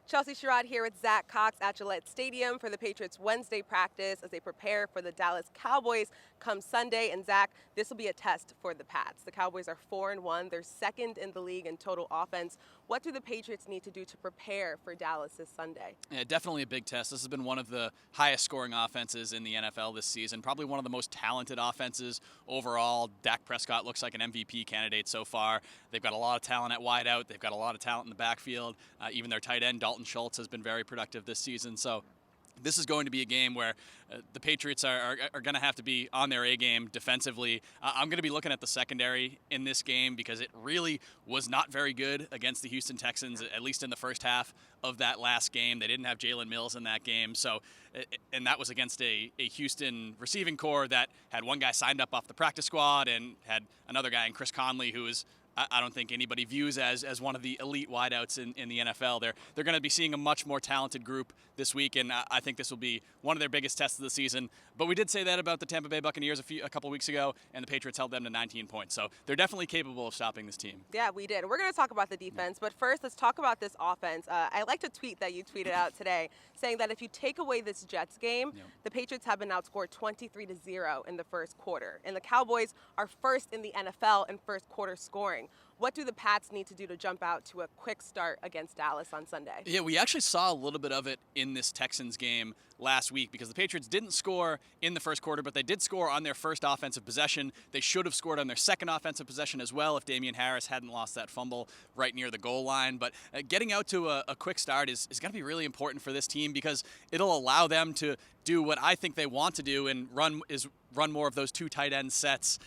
Chelsea Sherrod here with Zach Cox at Gillette Stadium for the Patriots Wednesday practice as they prepare for the Dallas Cowboys come Sunday. And Zach, this will be a test for the Pats. The Cowboys are 4-1. They're second in the league in total offense. What do the Patriots need to do to prepare for Dallas this Sunday? Yeah, definitely a big test. This has been one of the highest scoring offenses in the NFL this season. Probably one of the most talented offenses overall. Dak Prescott looks like an MVP candidate so far. They've got a lot of talent at wideout. They've got a lot of talent in the backfield. Even their tight end, Dalton Schultz, has been very productive this season. So this is going to be a game where the Patriots are going to have to be on their A game defensively. I'm going to be looking at the secondary in this game because it really was not very good against the Houston Texans, at least in the first half of that last game. They didn't have Jalen Mills in that game. So, and that was against a Houston receiving corps that had one guy signed up off the practice squad and had another guy in Chris Conley who is I don't think anybody views as one of the elite wideouts in the NFL. They're going to be seeing a much more talented group this week, and I think this will be one of their biggest tests of the season. But we did say that about the Tampa Bay Buccaneers a couple weeks ago, and the Patriots held them to 19 points. So they're definitely capable of stopping this team. Yeah, we did. We're going to talk about the defense, but first let's talk about this offense. I liked a tweet that you tweeted out today saying that if you take away this Jets game, the Patriots have been outscored 23-0 in the first quarter, and the Cowboys are first in the NFL in first quarter scoring. What do the Pats need to do to jump out to a quick start against Dallas on Sunday? Yeah, we actually saw a little bit of it in this Texans game last week because the Patriots didn't score in the first quarter, but they did score on their first offensive possession. They should have scored on their second offensive possession as well if Damian Harris hadn't lost that fumble right near the goal line. But getting out to a quick start is going to be really important for this team because it'll allow them to do what I think they want to do and run more of those two tight end sets.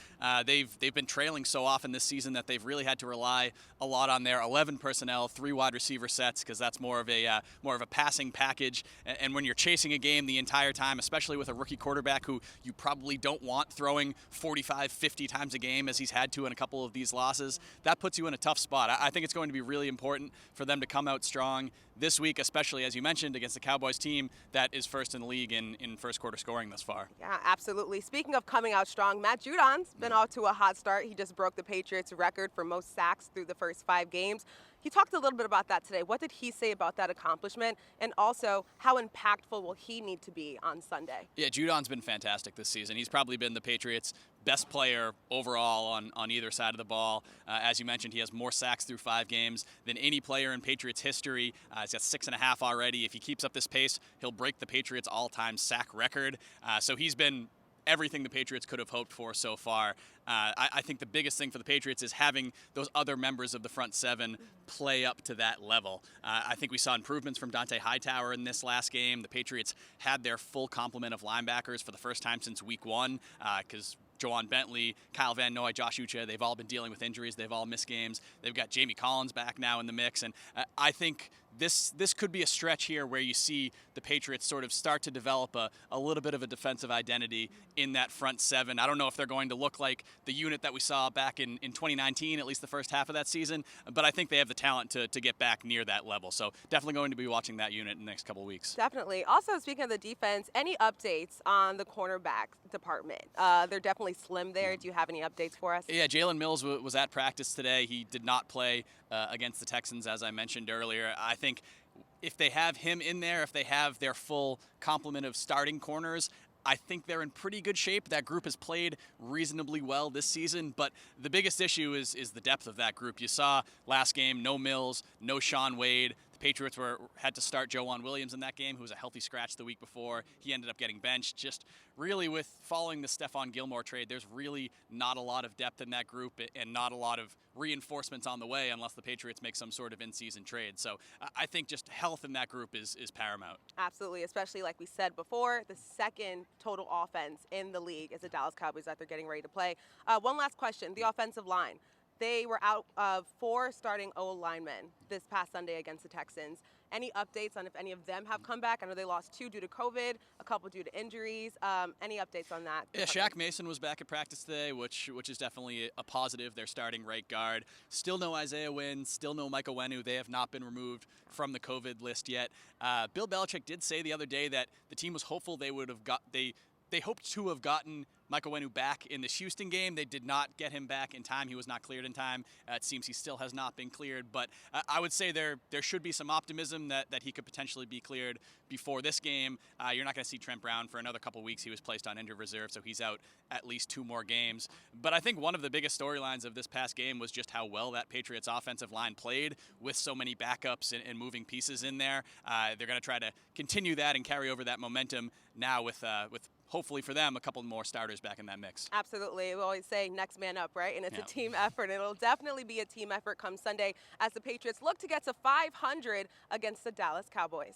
They've been trailing so often this season that they've really had to rely a lot on their 11 personnel, 3 wide receiver sets because that's more of a passing package. And when you're chasing a game the entire time, especially with a rookie quarterback who you probably don't want throwing 45, 50 times a game as he's had to in a couple of these losses, that puts you in a tough spot. I think it's going to be really important for them to come out strong this week, especially, as you mentioned, against the Cowboys team that is first in the league in first quarter scoring thus far. Yeah, absolutely. Speaking of coming out strong, Matt Judon's been off to a hot start. He just broke the Patriots record for most sacks through the first 5 games. He talked a little bit about that today. What did he say about that accomplishment? And also, how impactful will he need to be on Sunday? Yeah, Judon's been fantastic this season. He's probably been the Patriots' best player overall on either side of the ball. As you mentioned, he has more sacks through 5 games than any player in Patriots history. He's got 6.5 already. If he keeps up this pace, he'll break the Patriots' all-time sack record. So he's been everything the Patriots could have hoped for so far. I think the biggest thing for the Patriots is having those other members of the front 7 play up to that level. I think we saw improvements from Dante Hightower in this last game. The Patriots had their full complement of linebackers for the first time since week 1 because Jawan Bentley, Kyle Van Noy, Josh Uche, they've all been dealing with injuries. They've all missed games. They've got Jamie Collins back now in the mix. And I think this could be a stretch here where you see the Patriots sort of start to develop a little bit of a defensive identity in that front 7. I don't know if they're going to look like the unit that we saw back in 2019, at least the first half of that season, but I think they have the talent to get back near that level. So definitely going to be watching that unit in the next couple of weeks. Definitely. Also, speaking of the defense, any updates on the cornerback department? They're definitely slim there. Do you have any updates for us? Yeah, Jalen Mills was at practice today. He did not play against the Texans, as I mentioned earlier. I think if they have him in there, if they have their full complement of starting corners, I think they're in pretty good shape. That group has played reasonably well this season, but the biggest issue is the depth of that group. You saw last game, no Mills, no Sean Wade. Patriots had to start Joanne Williams in that game, who was a healthy scratch the week before. He ended up getting benched. Just really with following the Stephon Gilmore trade, there's really not a lot of depth in that group and not a lot of reinforcements on the way unless the Patriots make some sort of in-season trade. So I think just health in that group is paramount. Absolutely, especially like we said before, the second total offense in the league is the Dallas Cowboys that they're getting ready to play. One last question, the offensive line. They were out of 4 starting O linemen this past Sunday against the Texans. Any updates on if any of them have come back? I know they lost 2 due to COVID, a couple due to injuries. Any updates on that? Yeah, Shaq Mason was back at practice today, which is definitely a positive. They're starting right guard. Still no Isaiah Wynn, still no Michael Wenu. They have not been removed from the COVID list yet. Bill Belichick did say the other day that the team was hopeful they hoped to have gotten Michael Wenu back in this Houston game. They did not get him back in time. He was not cleared in time. It seems he still has not been cleared, but I would say there should be some optimism that he could potentially be cleared before this game. You're not going to see Trent Brown for another couple weeks. He was placed on injured reserve, so he's out at least 2 more games. But I think one of the biggest storylines of this past game was just how well that Patriots offensive line played with so many backups and moving pieces in there. They're going to try to continue that and carry over that momentum now with hopefully for them, a couple more starters back in that mix. Absolutely. We always say next man up, right? And it's Yeah. a team effort. And it'll definitely be a team effort come Sunday as the Patriots look to get to 500 against the Dallas Cowboys.